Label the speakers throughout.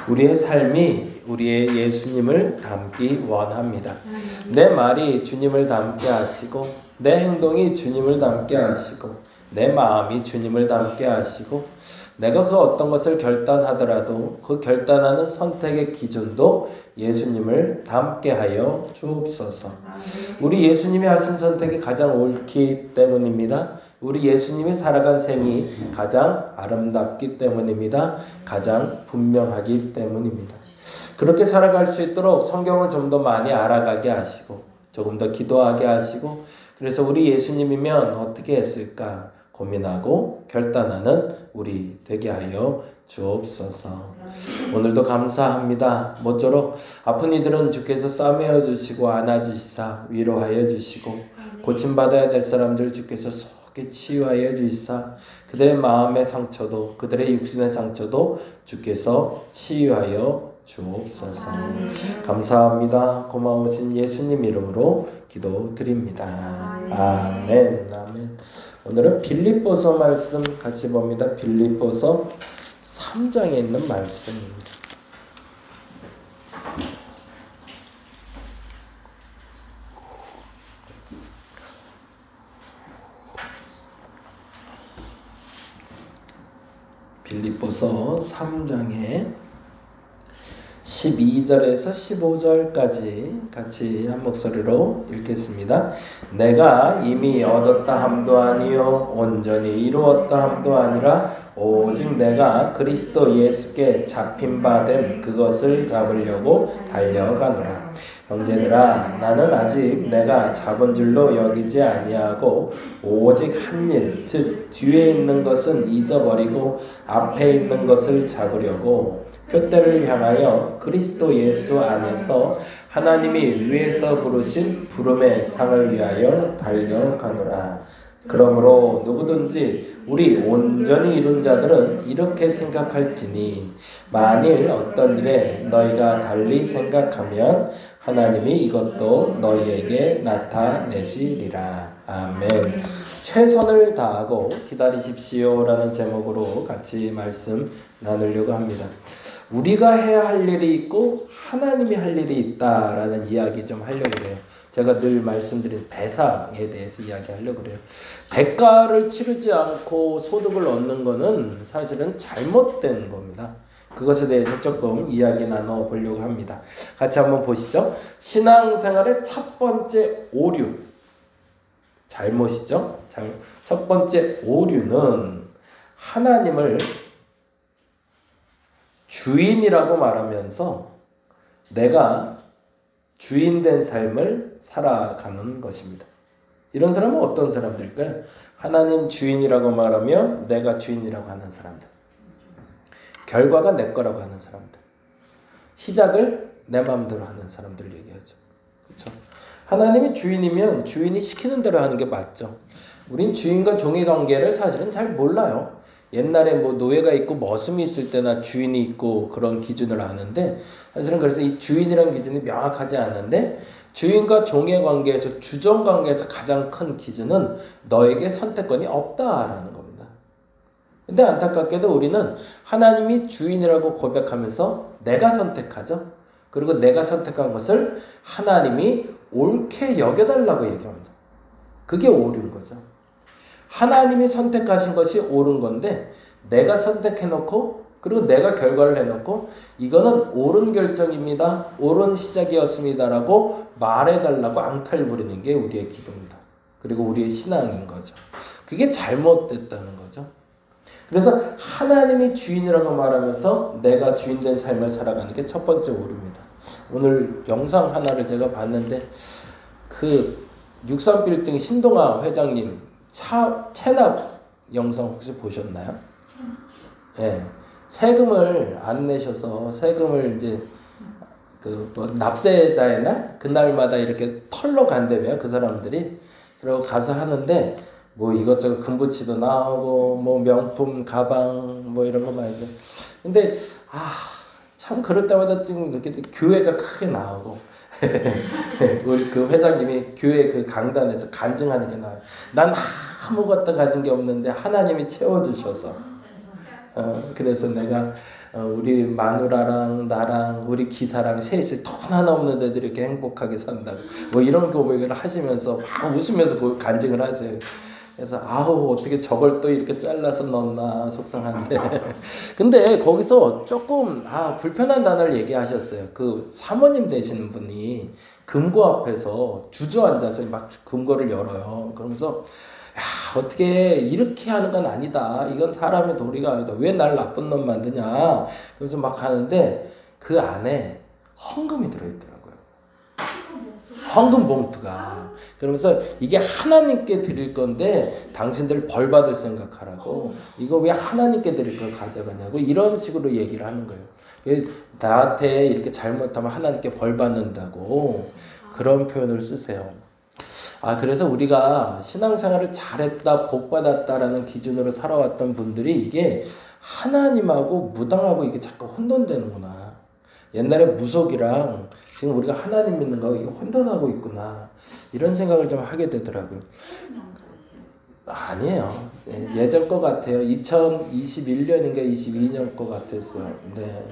Speaker 1: 우리의 삶이 우리의 예수님을 닮기 원합니다. 내 말이 주님을 닮게 하시고 내 행동이 주님을 닮게 하시고 내 마음이 주님을 닮게 하시고 내가 그 어떤 것을 결단하더라도 그 결단하는 선택의 기준도 예수님을 닮게 하여 주옵소서. 우리 예수님이 하신 선택이 가장 옳기 때문입니다. 우리 예수님이 살아간 생이 가장 아름답기 때문입니다. 가장 분명하기 때문입니다. 그렇게 살아갈 수 있도록 성경을 좀 더 많이 알아가게 하시고 조금 더 기도하게 하시고 그래서 우리 예수님이면 어떻게 했을까 고민하고 결단하는 우리 되게 하여 주옵소서. 오늘도 감사합니다. 모쪼록 아픈 이들은 주께서 싸매어 주시고 안아주시사 위로하여 주시고 고침받아야 될 사람들 주께서 속히 치유하여 주시사 그들의 마음의 상처도 그들의 육신의 상처도 주께서 치유하여 주옵소서. 감사합니다. 고마우신 예수님 이름으로 기도드립니다. 아멘. 아멘. 오늘은 빌립보서 말씀 같이 봅니다. 빌립보서 3장에 있는 말씀입니다. 빌립보서 3장에 12절에서 15절까지 같이 한 목소리로 읽겠습니다. 내가 이미 얻었다 함도 아니요 온전히 이루었다 함도 아니라 오직 내가 그리스도 예수께 잡힌 바 된 그것을 잡으려고 달려가노라. 형제들아 나는 아직 내가 잡은 줄로 여기지 아니하고 오직 한 일 즉 뒤에 있는 것은 잊어버리고 앞에 있는 것을 잡으려고 표대를 향하여 그리스도 예수 안에서 하나님이 위에서 부르신 부름의 상을 위하여 달려가노라. 그러므로 누구든지 우리 온전히 이룬 자들은 이렇게 생각할지니 만일 어떤 일에 너희가 달리 생각하면 하나님이 이것도 너희에게 나타내시리라. 아멘. 최선을 다하고 기다리십시오라는 제목으로 같이 말씀 나누려고 합니다. 우리가 해야 할 일이 있고 하나님이 할 일이 있다라는 이야기 좀 하려고 해요. 제가 늘 말씀드린 배상에 대해서 이야기하려고 그래요. 대가를 치르지 않고 소득을 얻는 것은 사실은 잘못된 겁니다. 그것에 대해서 조금 이야기 나눠보려고 합니다. 같이 한번 보시죠. 신앙생활의 첫 번째 오류. 잘못이죠. 첫 번째 오류는 하나님을 주인이라고 말하면서 내가 주인된 삶을 살아가는 것입니다. 이런 사람은 어떤 사람들일까요? 하나님 주인이라고 말하며 내가 주인이라고 하는 사람들. 결과가 내 거라고 하는 사람들. 시작을 내 마음대로 하는 사람들 얘기하죠. 그렇죠? 하나님이 주인이면 주인이 시키는 대로 하는 게 맞죠. 우린 주인과 종의 관계를 사실은 잘 몰라요. 옛날에 뭐 노예가 있고 머슴이 있을 때나 주인이 있고 그런 기준을 아는데 사실은 그래서 이 주인이라는 기준이 명확하지 않은데 주인과 종의 관계에서 주종 관계에서 가장 큰 기준은 너에게 선택권이 없다라는 겁니다. 근데 안타깝게도 우리는 하나님이 주인이라고 고백하면서 내가 선택하죠. 그리고 내가 선택한 것을 하나님이 옳게 여겨달라고 얘기합니다. 그게 옳은 거죠. 하나님이 선택하신 것이 옳은 건데 내가 선택해놓고 그리고 내가 결과를 해놓고 이거는 옳은 결정입니다. 옳은 시작이었습니다라고 말해달라고 앙탈 부리는 게 우리의 기도입니다. 그리고 우리의 신앙인 거죠. 그게 잘못됐다는 거죠. 그래서 하나님이 주인이라고 말하면서 내가 주인된 삶을 살아가는 게 첫 번째 오류입니다. 오늘 영상 하나를 제가 봤는데 그 63빌딩 신동아 회장님 체납 영상 혹시 보셨나요? 네. 세금을 안 내셔서 세금을 이제 뭐 납세자의 날 그날마다 이렇게 털러 간다며요. 그 사람들이. 그리고 가서 하는데 뭐 이것저것 금붙이도 나오고 뭐 명품 가방 뭐 이런 거 말이죠. 근데 참 그럴 때마다 좀 이렇게 교회가 크게 나오고 우리 그 회장님이 교회 그 강단에서 간증하는 게 나와요. 난 아무것도 가진 게 없는데 하나님이 채워주셔서 그래서 내가 우리 마누라랑 나랑 우리 기사랑 셋이 돈 하나 없는 애들이 이렇게 행복하게 산다고 뭐 이런 고백을 하시면서 막 웃으면서 그 간증을 하세요. 그래서 아우 어떻게 저걸 또 이렇게 잘라서 넣나 속상한데 근데 거기서 조금 불편한 단어를 얘기하셨어요. 그 사모님 되시는 분이 금고 앞에서 주저앉아서 막 금고를 열어요. 그러면서 야, 어떻게 이렇게 하는 건 아니다. 이건 사람의 도리가 아니다. 왜 날 나쁜 놈 만드냐. 그래서 막 하는데 그 안에 헌금이 들어있더라고요. 헌금 봉투가. 그러면서 이게 하나님께 드릴 건데 당신들 벌 받을 생각하라고. 이거 왜 하나님께 드릴 걸 가져가냐고 이런 식으로 얘기를 하는 거예요. 나한테 이렇게 잘못하면 하나님께 벌 받는다고 그런 표현을 쓰세요. 그래서 우리가 신앙생활을 잘했다, 복받았다라는 기준으로 살아왔던 분들이 이게 하나님하고 무당하고 이게 자꾸 혼돈되는구나. 옛날에 무속이랑 지금 우리가 하나님 믿는 거하고 이게 혼돈하고 있구나. 이런 생각을 좀 하게 되더라고요. 아니에요. 예전 거 같아요. 2021년인가 22년 거 같았어요. 네,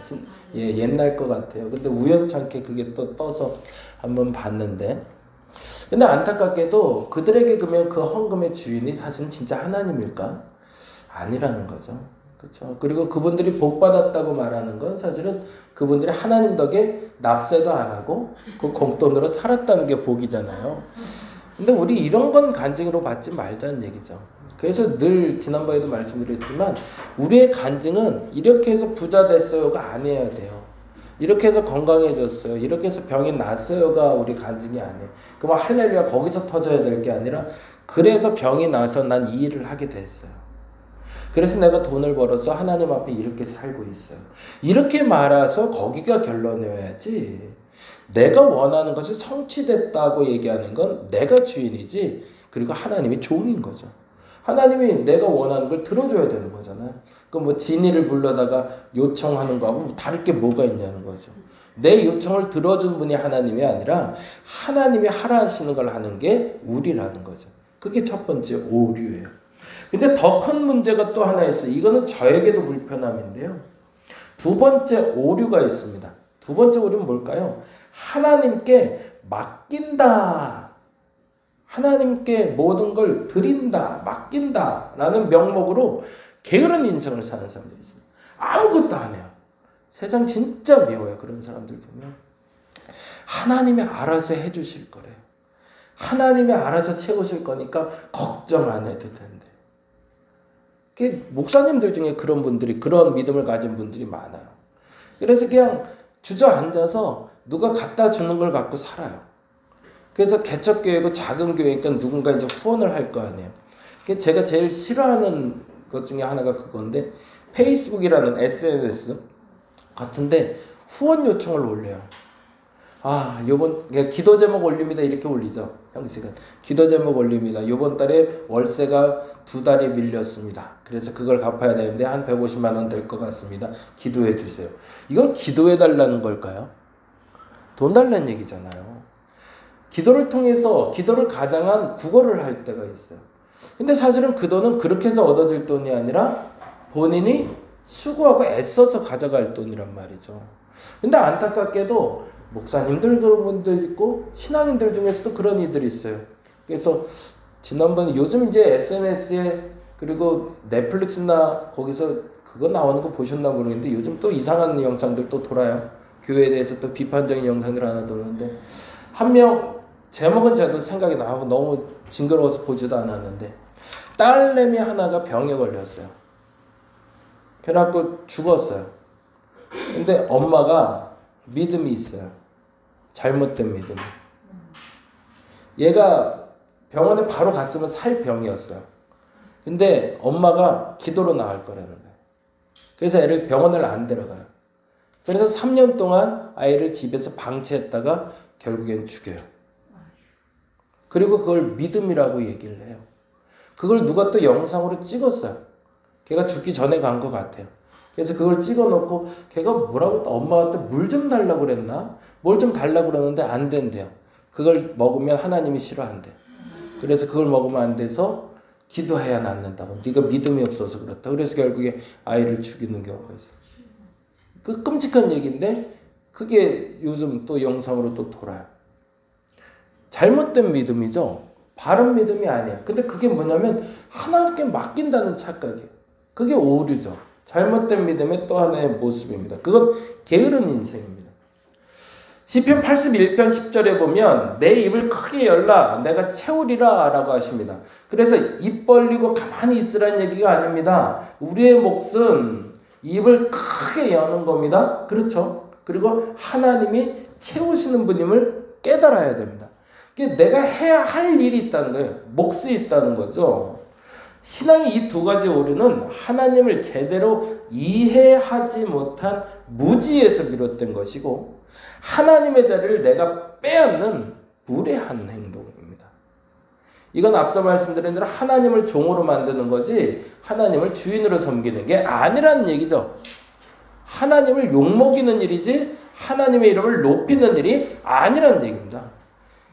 Speaker 1: 옛날 거 같아요. 근데 우연찮게 그게 또 떠서 한번 봤는데 근데 안타깝게도 그들에게 그러면 그 헌금의 주인이 사실은 진짜 하나님일까? 아니라는 거죠. 그렇죠. 그리고 그분들이 복 받았다고 말하는 건 사실은 그분들이 하나님 덕에 납세도 안 하고 그 공돈으로 살았다는 게 복이잖아요. 근데 우리 이런 건 간증으로 받지 말자는 얘기죠. 그래서 늘 지난번에도 말씀드렸지만 우리의 간증은 이렇게 해서 부자 됐어요가 아니어야 돼요. 이렇게 해서 건강해졌어요. 이렇게 해서 병이 났어요가 우리 간증이 아니에요. 그럼 할렐루야 거기서 터져야 될 게 아니라 그래서 병이 나서 난 이 일을 하게 됐어요. 그래서 내가 돈을 벌어서 하나님 앞에 이렇게 살고 있어요. 이렇게 말해서 거기가 결론이어야지. 내가 원하는 것이 성취됐다고 얘기하는 건 내가 주인이지 그리고 하나님이 종인 거죠. 하나님이 내가 원하는 걸 들어줘야 되는 거잖아요. 그 뭐 진이를 불러다가 요청하는 거하고 다를 게 뭐가 있냐는 거죠. 내 요청을 들어준 분이 하나님이 아니라 하나님이 하라 하시는 걸 하는 게 우리라는 거죠. 그게 첫 번째 오류예요. 근데 더 큰 문제가 또 하나 있어요. 이거는 저에게도 불편함인데요. 두 번째 오류가 있습니다. 두 번째 오류는 뭘까요? 하나님께 맡긴다. 하나님께 모든 걸 드린다, 맡긴다 라는 명목으로 게으른 인생을 사는 사람들이 있습니다. 아무것도 안 해요. 세상 진짜 미워요. 그런 사람들 보면. 하나님이 알아서 해주실 거래요. 하나님이 알아서 채우실 거니까 걱정 안 해도 된대. 목사님들 중에 그런 분들이, 그런 믿음을 가진 분들이 많아요. 그래서 그냥 주저앉아서 누가 갖다 주는 걸 갖고 살아요. 그래서 개척교회고 작은 교회니까 누군가 이제 후원을 할 거 아니에요. 제가 제일 싫어하는 것 중에 하나가 그건데 페이스북이라는 SNS 같은데 후원 요청을 올려요. 요번 기도 제목 올립니다. 이렇게 올리죠. 형식은 기도 제목 올립니다. 요번 달에 월세가 2달이 밀렸습니다. 그래서 그걸 갚아야 되는데 한 150만 원 될 것 같습니다. 기도해 주세요. 이건 기도해 달라는 걸까요? 돈 달라는 얘기잖아요. 기도를 통해서 기도를 가장한 구걸을 할 때가 있어요. 근데 사실은 그 돈은 그렇게 해서 얻어질 돈이 아니라 본인이 수고하고 애써서 가져갈 돈이란 말이죠. 근데 안타깝게도 목사님들 그런 분들 있고 신앙인들 중에서도 그런 이들이 있어요. 그래서 지난번에 요즘 이제 SNS에 그리고 넷플릭스나 거기서 그거 나오는 거 보셨나 모르겠는데 요즘 또 이상한 영상들 또 돌아요. 교회에 대해서 또 비판적인 영상들 하나 도는데 한 명 제목은 저도 생각이 나고 너무 징그러워서 보지도 않았는데 딸내미 하나가 병에 걸렸어요. 그래갖고 죽었어요. 근데 엄마가 믿음이 있어요. 잘못된 믿음. 얘가 병원에 바로 갔으면 살 병이었어요. 근데 엄마가 기도로 나을 거라는 거예요. 그래서 애를 병원을 안 데려가요. 그래서 3년 동안 아이를 집에서 방치했다가 결국엔 죽여요. 그리고 그걸 믿음이라고 얘기를 해요. 그걸 누가 또 영상으로 찍었어요. 걔가 죽기 전에 간 것 같아요. 그래서 그걸 찍어놓고 걔가 뭐라고 엄마한테 물 좀 달라고 그랬나? 뭘 좀 달라고 그러는데 안 된대요. 그걸 먹으면 하나님이 싫어한대. 그래서 그걸 먹으면 안 돼서 기도해야 낫는다고. 네가 믿음이 없어서 그렇다. 그래서 결국에 아이를 죽이는 경우가 있어요. 그 끔찍한 얘기인데 그게 요즘 또 영상으로 또 돌아요. 잘못된 믿음이죠. 바른 믿음이 아니에요. 근데 그게 뭐냐면 하나님께 맡긴다는 착각이에요. 그게 오류죠. 잘못된 믿음의 또 하나의 모습입니다. 그건 게으른 인생입니다. 시편 81편 10절에 보면 내 입을 크게 열라 내가 채우리라 라고 하십니다. 그래서 입 벌리고 가만히 있으라는 얘기가 아닙니다. 우리의 몫은 입을 크게 여는 겁니다. 그렇죠? 그리고 하나님이 채우시는 분임을 깨달아야 됩니다. 내가 해야 할 일이 있다는 거예요. 몫이 있다는 거죠. 신앙의 이 두 가지 오류는 하나님을 제대로 이해하지 못한 무지에서 비롯된 것이고 하나님의 자리를 내가 빼앗는 무례한 행동입니다. 이건 앞서 말씀드린 대로 하나님을 종으로 만드는 거지 하나님을 주인으로 섬기는 게 아니라는 얘기죠. 하나님을 욕먹이는 일이지 하나님의 이름을 높이는 일이 아니라는 얘기입니다.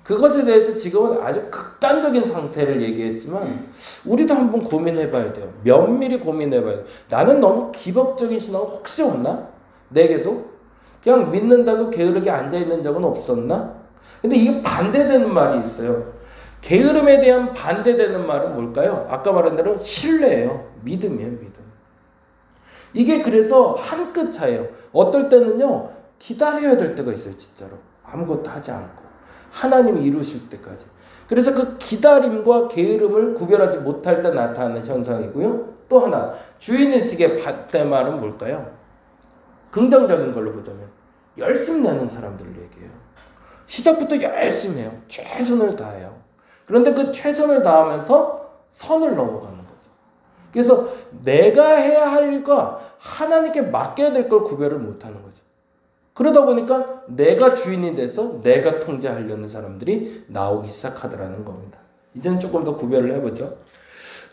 Speaker 1: 그것에 대해서 지금은 아주 극단적인 상태를 얘기했지만 우리도 한번 고민해 봐야 돼요. 면밀히 고민해 봐야 돼요. 나는 너무 기복적인 신앙은 혹시 없나? 내게도? 그냥 믿는다고 게으르게 앉아있는 적은 없었나? 근데 이게 반대되는 말이 있어요. 게으름에 대한 반대되는 말은 뭘까요? 아까 말한 대로 신뢰예요. 믿음이에요. 믿음. 이게 그래서 한 끗 차이에요. 어떨 때는요. 기다려야 될 때가 있어요. 진짜로. 아무것도 하지 않고. 하나님이 이루실 때까지. 그래서 그 기다림과 게으름을 구별하지 못할 때 나타나는 현상이고요. 또 하나 주인의식의 반대 말은 뭘까요? 긍정적인 걸로 보자면 열심히 내는 사람들을 얘기해요. 시작부터 열심히 해요. 최선을 다해요. 그런데 그 최선을 다하면서 선을 넘어가는 거죠. 그래서 내가 해야 할 일과 하나님께 맡겨야 될 걸 구별을 못하는 거죠. 그러다 보니까 내가 주인이 돼서 내가 통제하려는 사람들이 나오기 시작하더라는 겁니다. 이제는 조금 더 구별을 해보죠.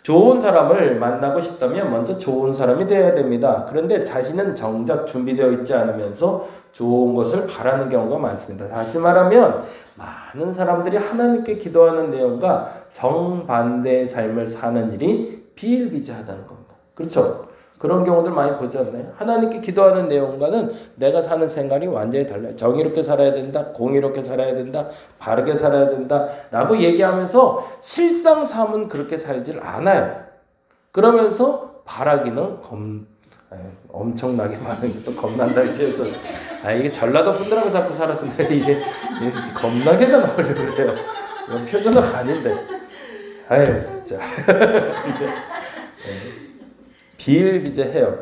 Speaker 1: 좋은 사람을 만나고 싶다면 먼저 좋은 사람이 되어야 됩니다. 그런데 자신은 정작 준비되어 있지 않으면서 좋은 것을 바라는 경우가 많습니다. 다시 말하면 많은 사람들이 하나님께 기도하는 내용과 정반대의 삶을 사는 일이 비일비재하다는 겁니다. 그렇죠? 그런 경우들 많이 보지 않나요? 하나님께 기도하는 내용과는 내가 사는 생각이 완전히 달라요. 정의롭게 살아야 된다. 공의롭게 살아야 된다. 바르게 살아야 된다. 라고 얘기하면서 실상 삶은 그렇게 살질 않아요. 그러면서 바라기는 엄청나게 많은 게 또 겁난다. 이래서 이게 전라도 분들하고 자꾸 살았으면 이게 겁나게가 나오려고 그래요. 이건 표준어가 아닌데. 아유 진짜. 비일비재해요.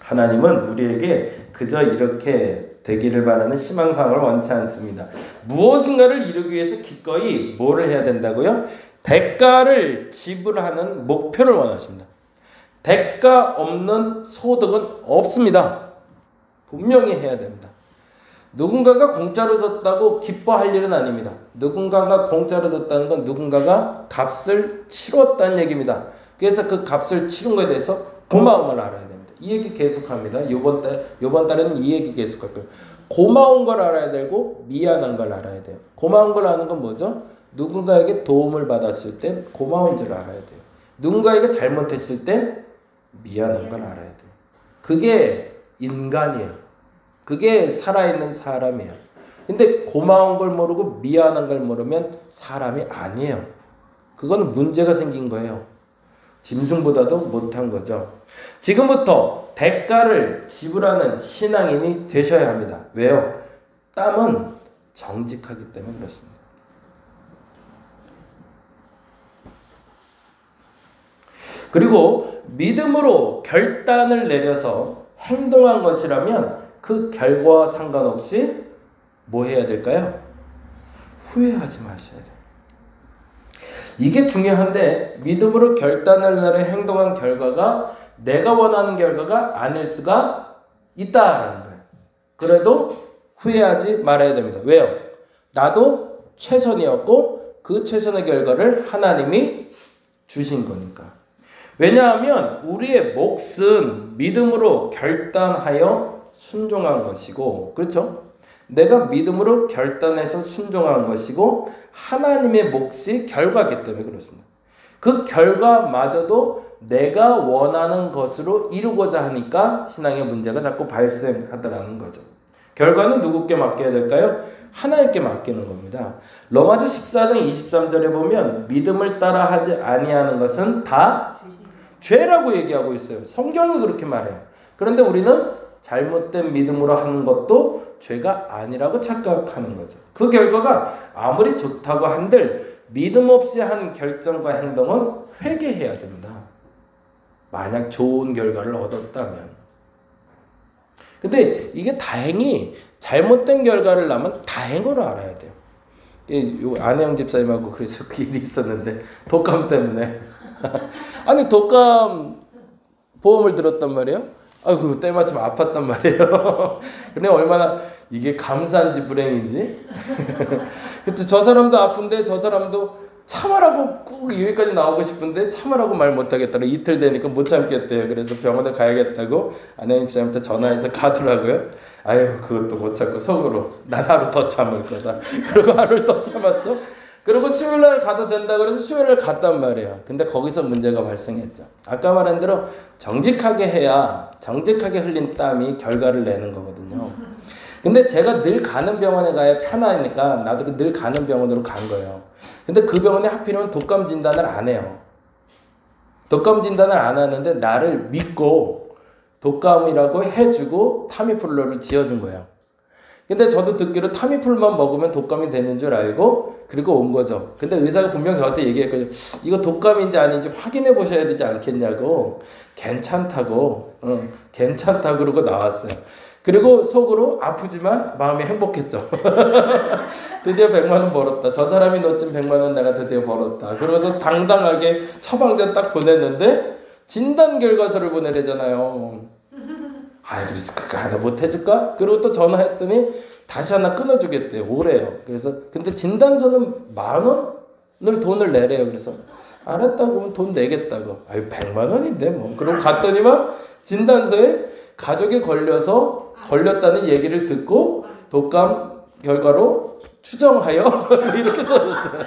Speaker 1: 하나님은 우리에게 그저 이렇게 되기를 바라는 희망사항을 원치 않습니다. 무엇인가를 이루기 위해서 기꺼이 뭐를 해야 된다고요? 대가를 지불하는 목표를 원하십니다. 대가 없는 소득은 없습니다. 분명히 해야 됩니다. 누군가가 공짜로 줬다고 기뻐할 일은 아닙니다. 누군가가 공짜로 줬다는 건 누군가가 값을 치렀다는 얘기입니다. 그래서 그 값을 치른 것에 대해서 고마움을 알아야 됩니다. 이 얘기 계속합니다. 이번 달에는 이 얘기 계속할 거예요. 고마운 걸 알아야 되고 미안한 걸 알아야 돼요. 고마운 걸 아는 건 뭐죠? 누군가에게 도움을 받았을 땐 고마운 줄 알아야 돼요. 누군가에게 잘못했을 땐 미안한 걸 알아야 돼요. 그게 인간이에요. 그게 살아있는 사람이에요. 근데 고마운 걸 모르고 미안한 걸 모르면 사람이 아니에요. 그건 문제가 생긴 거예요. 짐승보다도 못한 거죠. 지금부터 대가를 지불하는 신앙인이 되셔야 합니다. 왜요? 땀은 정직하기 때문에 그렇습니다. 그리고 믿음으로 결단을 내려서 행동한 것이라면 그 결과와 상관없이 뭐 해야 될까요? 후회하지 마셔야 돼요. 이게 중요한데 믿음으로 결단을 내려 행동한 결과가 내가 원하는 결과가 아닐 수가 있다라는 거예요. 그래도 후회하지 말아야 됩니다. 왜요? 나도 최선이었고 그 최선의 결과를 하나님이 주신 거니까. 왜냐하면 우리의 몫은 믿음으로 결단하여 순종한 것이고, 그렇죠? 내가 믿음으로 결단해서 순종한 것이고 하나님의 몫이 결과이기 때문에 그렇습니다. 그 결과마저도 내가 원하는 것으로 이루고자 하니까 신앙의 문제가 자꾸 발생하더라는 거죠. 결과는 누구께 맡겨야 될까요? 하나님께 맡기는 겁니다. 로마서 14장 23절에 보면 믿음을 따라 하지 아니하는 것은 다 죄라고 얘기하고 있어요. 성경이 그렇게 말해요. 그런데 우리는 잘못된 믿음으로 하는 것도 죄가 아니라고 착각하는 거죠. 그 결과가 아무리 좋다고 한들 믿음 없이 한 결정과 행동은 회개해야 됩니다. 만약 좋은 결과를 얻었다면. 근데 이게 다행히 잘못된 결과를 나면 다행으로 알아야 돼요. 안혜영 집사님하고 그래서 그 일이 있었는데 독감 때문에 아니 독감 보험을 들었단 말이에요. 아이고 때마침 아팠단 말이에요. 근데 얼마나 이게 감사한지 불행인지. 그때 저 사람도 아픈데 저 사람도 참으라고 꼭 여기까지 나오고 싶은데 참으라고 말 못하겠다고 이틀 되니까 못 참겠대요. 그래서 병원에 가야겠다고 안혜영 집사님한테 전화해서 가더라고요. 아유 그것도 못 참고 속으로 난 하루 더 참을 거다. 그리고 하루를 더 참았죠. 그리고 수요일날 가도 된다 그래서 수요일날 갔단 말이에요. 근데 거기서 문제가 발생했죠. 아까 말한 대로 정직하게 해야 정직하게 흘린 땀이 결과를 내는 거거든요. 근데 제가 늘 가는 병원에 가야 편하니까 나도 늘 가는 병원으로 간 거예요. 근데 그 병원에 하필이면 독감 진단을 안 해요. 독감 진단을 안 하는데 나를 믿고 독감이라고 해주고 타미플루를 지어준 거예요. 근데 저도 듣기로 타미플루만 먹으면 독감이 되는 줄 알고 그리고 온 거죠. 근데 의사가 분명 저한테 얘기했거든요. 이거 독감인지 아닌지 확인해 보셔야 되지 않겠냐고. 괜찮다고. 괜찮다고 그러고 나왔어요. 그리고 속으로 아프지만 마음이 행복했죠. 드디어 100만 원 벌었다. 저 사람이 놓친 100만 원 내가 드디어 벌었다. 그러고서 당당하게 처방전 딱 보냈는데 진단 결과서를 보내래잖아요. 아, 그래서 그거 하나 못 해줄까? 그리고 또 전화했더니 다시 하나 끊어주겠대요. 오래요. 그래서 근데 진단서는 10,000원을 돈을 내래요. 그래서 알았다고 하면 돈 내겠다고. 아유 100만 원인데 뭐. 그러고 갔더니만 진단서에 가족이 걸렸다는 얘기를 듣고 독감 결과로 추정하여 이렇게 써줬어요.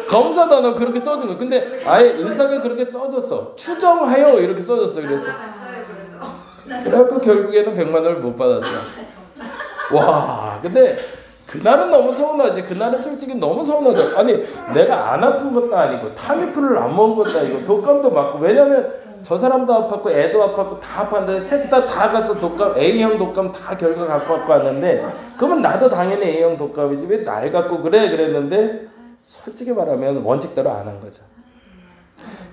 Speaker 1: 검사도 안 하고 그렇게 써준 거예요. 근데 아예 의사가 그렇게 써줬어. 추정하여 이렇게 써줬어. 그래갖고 결국에는 100만 원을 못 받았어요. 와, 근데 그날은 너무 서운하지. 그날은 솔직히 너무 서운하죠. 아니 내가 안 아픈 것도 아니고 타미플루를 안 먹은 것도 아니고 독감도 맞고. 왜냐면 저 사람도 아팠고 애도 아팠고 다 아팠는데 셋 다 가서 독감 A형 독감 다 결과 갖고 왔는데 그러면 나도 당연히 A형 독감이지 왜 날 갖고 그래 그랬는데 솔직히 말하면 원칙대로 안 한 거죠.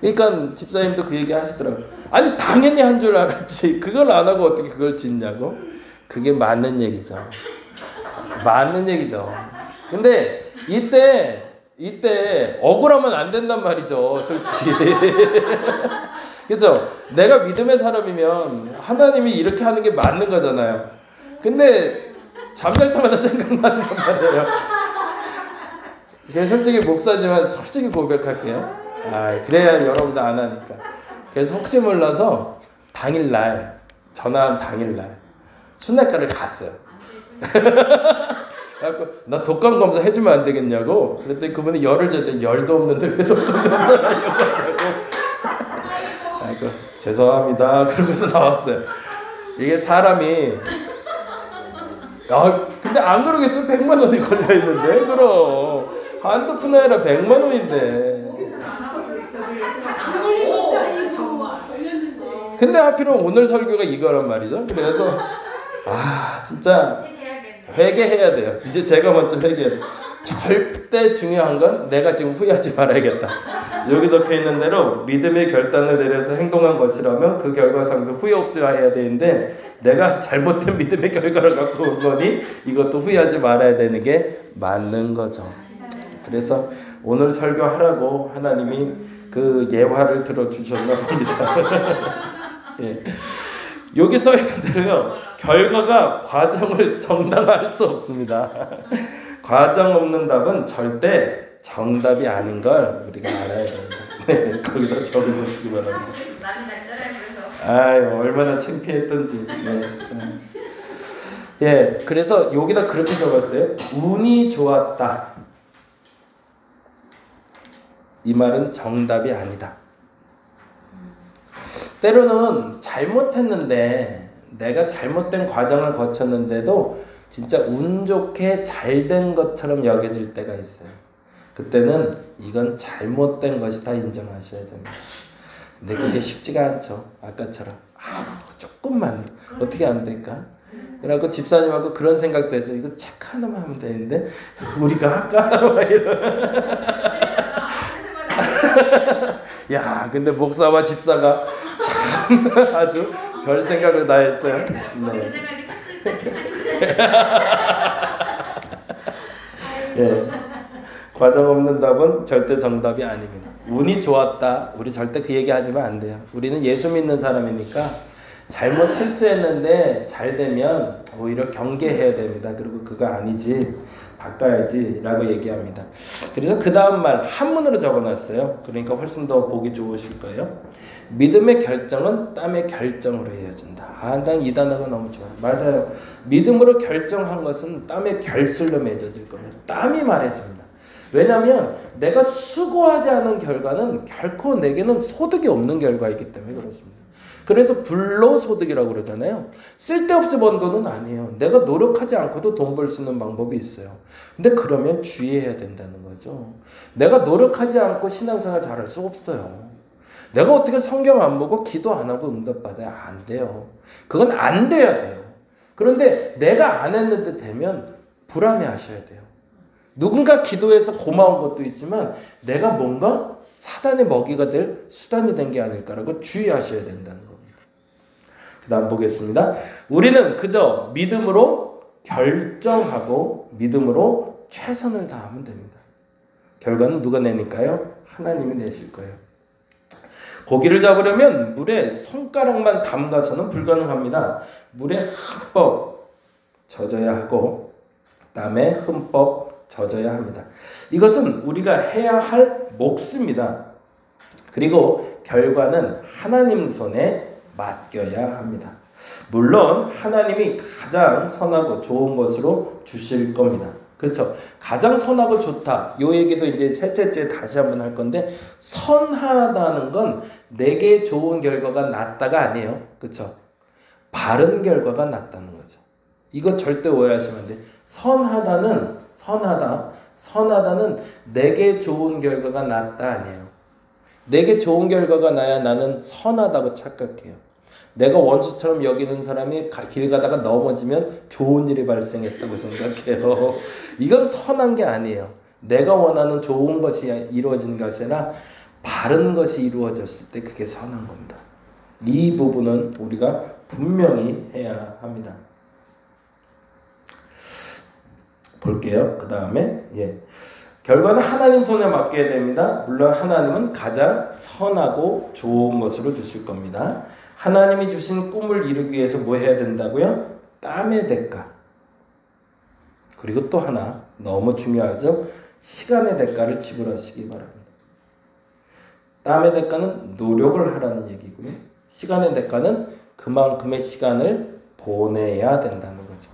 Speaker 1: 그러니까 집사님도 그 얘기 하시더라고요. 아니 당연히 한 줄 알았지 그걸 안 하고 어떻게 그걸 짓냐고. 그게 맞는 얘기죠. 맞는 얘기죠. 근데 이때 억울하면 안 된단 말이죠. 솔직히. 그죠? 내가 믿음의 사람이면 하나님이 이렇게 하는 게 맞는 거잖아요. 근데 잠잘 때마다 생각나는 건 말이에요. 솔직히 목사지만 솔직히 고백할게요. 아, 그래야 여러분도 안 하니까. 그래서 혹시 몰라서 당일날 전화한 당일날 순회과를 갔어요. 그래갖고 나 독감 검사 해주면 안 되겠냐고. 그랬더니 그분이 열을 쟀더니 열도 없는데 왜 독감 검사를 하려고 하냐고. 아이고 죄송합니다. 그러고서 나왔어요. 이게 사람이 근데 안 그러겠어요. 100만 원이 걸려있는데. 그럼 한두 푼 아니라 100만 원인데. 근데 하필은 오늘 설교가 이거란 말이죠. 그래서 진짜 회개해야 돼요. 이제 제가 먼저 회개해야 돼요. 절대 중요한 건 내가 지금 후회하지 말아야겠다. 여기 적혀있는 대로 믿음의 결단을 내려서 행동한 것이라면 그 결과상도 후회 없이 해야 되는데 내가 잘못된 믿음의 결과를 갖고 온 거니 이것도 후회하지 말아야 되는 게 맞는 거죠. 그래서 오늘 설교하라고 하나님이 그 예화를 들어주셨나 봅니다. 예. 여기 써있는 대로요. 결과가 과정을 정당화할 수 없습니다. 과정 없는 답은 절대 정답이 아닌 걸 우리가 알아야 됩니다. 네, 거기다 적어보시기 바랍니다. 아유, 얼마나 창피했던지. 예, 그래서 여기다 그렇게 적었어요. 운이 좋았다. 이 말은 정답이 아니다. 때로는 잘못했는데 내가 잘못된 과정을 거쳤는데도 진짜 운 좋게 잘된 것처럼 여겨질 때가 있어요. 그때는 이건 잘못된 것이다 인정하셔야 됩니다. 근데 그게 쉽지가 않죠. 아까처럼 조금만 어떻게 안 될까? 그래갖고 집사님하고 그런 생각도 해서 이거 책 하나만 하면 되는데 우리가 할까? 막 야, 근데 목사와 집사가 참 아주 별 생각을 다 했어요. 네. 예. 과정 없는 답은 절대 정답이 아닙니다. 운이 좋았다. 우리 절대 그 얘기 하면 안 돼요. 우리는 예수 믿는 사람이니까 잘못 실수했는데 잘 되면 오히려 경계해야 됩니다. 그리고 그거 아니지. 바꿔야지 라고 얘기합니다. 그래서 그 다음 말 한문으로 적어놨어요. 그러니까 훨씬 더 보기 좋으실 거예요. 믿음의 결정은 땀의 결정으로 이어진다. 난 이 단어가 너무 좋아요. 맞아요. 믿음으로 결정한 것은 땀의 결실로 맺어질 겁니다. 땀이 말해줍니다. 왜냐하면 내가 수고하지 않은 결과는 결코 내게는 소득이 없는 결과이기 때문에 그렇습니다. 그래서 불로소득이라고 그러잖아요. 쓸데없이 번 돈은 아니에요. 내가 노력하지 않고도 돈 벌 수 있는 방법이 있어요. 근데 그러면 주의해야 된다는 거죠. 내가 노력하지 않고 신앙생활 잘할 수 없어요. 내가 어떻게 성경 안 보고 기도 안 하고 응답받아야 안 돼요. 그건 안 돼야 돼요. 그런데 내가 안 했는데 되면 불안해하셔야 돼요. 누군가 기도해서 고마운 것도 있지만 내가 뭔가 사단의 먹이가 될 수단이 된 게 아닐까라고 주의하셔야 된다는 겁니다. 그 다음 보겠습니다. 우리는 그저 믿음으로 결정하고 믿음으로 최선을 다하면 됩니다. 결과는 누가 내니까요? 하나님이 내실 거예요. 고기를 잡으려면 물에 손가락만 담가서는 불가능합니다. 물에 흠뻑 젖어야 하고 땀에 흠뻑 젖어야 합니다. 이것은 우리가 해야 할 몫입니다. 그리고 결과는 하나님 손에 맡겨야 합니다. 물론 하나님이 가장 선하고 좋은 것으로 주실 겁니다. 그렇죠. 가장 선하고 좋다. 요 얘기도 이제 셋째 주에 다시 한번 할 건데 선하다는 건 내게 좋은 결과가 낫다가 아니에요. 그렇죠. 바른 결과가 낫다는 거죠. 이거 절대 오해하시면 안 돼요. 선하다는 내게 좋은 결과가 낫다 아니에요. 내게 좋은 결과가 나야 나는 선하다고 착각해요. 내가 원수처럼 여기는 사람이 길 가다가 넘어지면 좋은 일이 발생했다고 생각해요. 이건 선한 게 아니에요. 내가 원하는 좋은 것이 이루어진 것이 아니라 바른 것이 이루어졌을 때 그게 선한 겁니다. 이 부분은 우리가 분명히 해야 합니다. 볼게요. 그 다음에 결과는 하나님 손에 맡겨야 됩니다. 물론 하나님은 가장 선하고 좋은 것으로 주실 겁니다. 하나님이 주신 꿈을 이루기 위해서 뭐 해야 된다고요? 땀의 대가. 그리고 또 하나 너무 중요하죠. 시간의 대가를 지불하시기 바랍니다. 땀의 대가는 노력을 하라는 얘기고요. 시간의 대가는 그만큼의 시간을 보내야 된다는 거죠.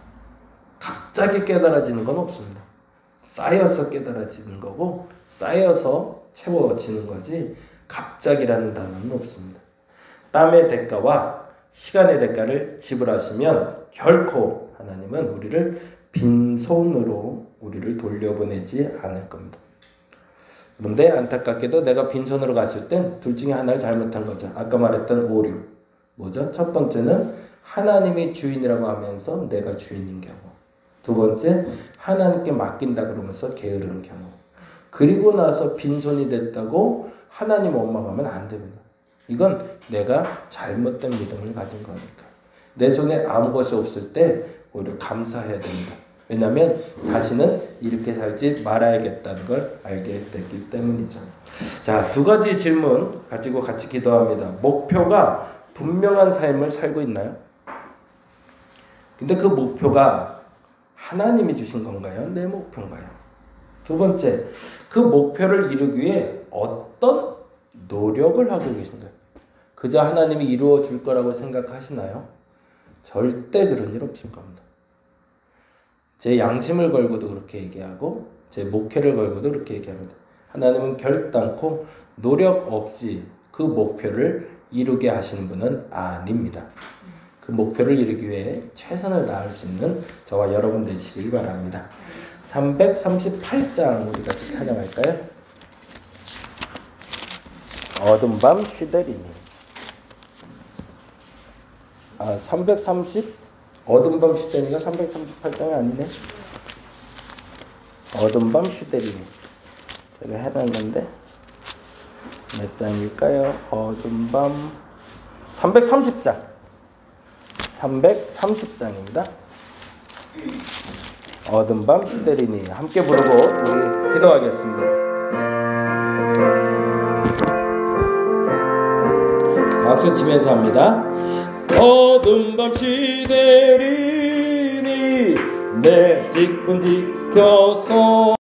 Speaker 1: 갑자기 깨달아지는 건 없습니다. 쌓여서 깨달아지는 거고 쌓여서 채워지는 거지 갑자기라는 단어는 없습니다. 땀의 대가와 시간의 대가를 지불하시면 결코 하나님은 우리를 빈손으로 우리를 돌려보내지 않을 겁니다. 그런데 안타깝게도 내가 빈손으로 갔을 땐 둘 중에 하나를 잘못한 거죠. 아까 말했던 오류. 뭐죠? 첫 번째는 하나님이 주인이라고 하면서 내가 주인인 경우. 두 번째, 하나님께 맡긴다 그러면서 게으르는 경우. 그리고 나서 빈손이 됐다고 하나님 원망하면 안 됩니다. 이건 내가 잘못된 믿음을 가진 거니까. 내 손에 아무것이 없을 때 오히려 감사해야 됩니다. 왜냐하면 다시는 이렇게 살지 말아야겠다는 걸 알게 됐기 때문이죠. 자, 두 가지 질문 가지고 같이 기도합니다. 목표가 분명한 삶을 살고 있나요? 근데 그 목표가 하나님이 주신 건가요? 내 목표인가요? 두 번째, 그 목표를 이루기 위해 어떤 노력을 하고 계신가요? 그저 하나님이 이루어 줄 거라고 생각하시나요? 절대 그런 일 없을 겁니다. 제 양심을 걸고도 그렇게 얘기하고 제 목회를 걸고도 그렇게 얘기합니다. 하나님은 결단코 노력 없이 그 목표를 이루게 하시는 분은 아닙니다. 그 목표를 이루기 위해 최선을 다할 수 있는 저와 여러분 되시길 바랍니다. 338장 우리 같이 찬양할까요? 어둠 밤 시대리니. 330 어둠 밤 시대니가 338장이 아니네. 어둠 밤 시대리니. 제가 해놨는데 몇 장일까요? 어둠 밤 330장. 330장입니다. 어둠 밤 시대리니. 함께 부르고 우리 기도하겠습니다. 박수 치면서 합니다. 어둠 밤 시대리니 내 직분 지켜서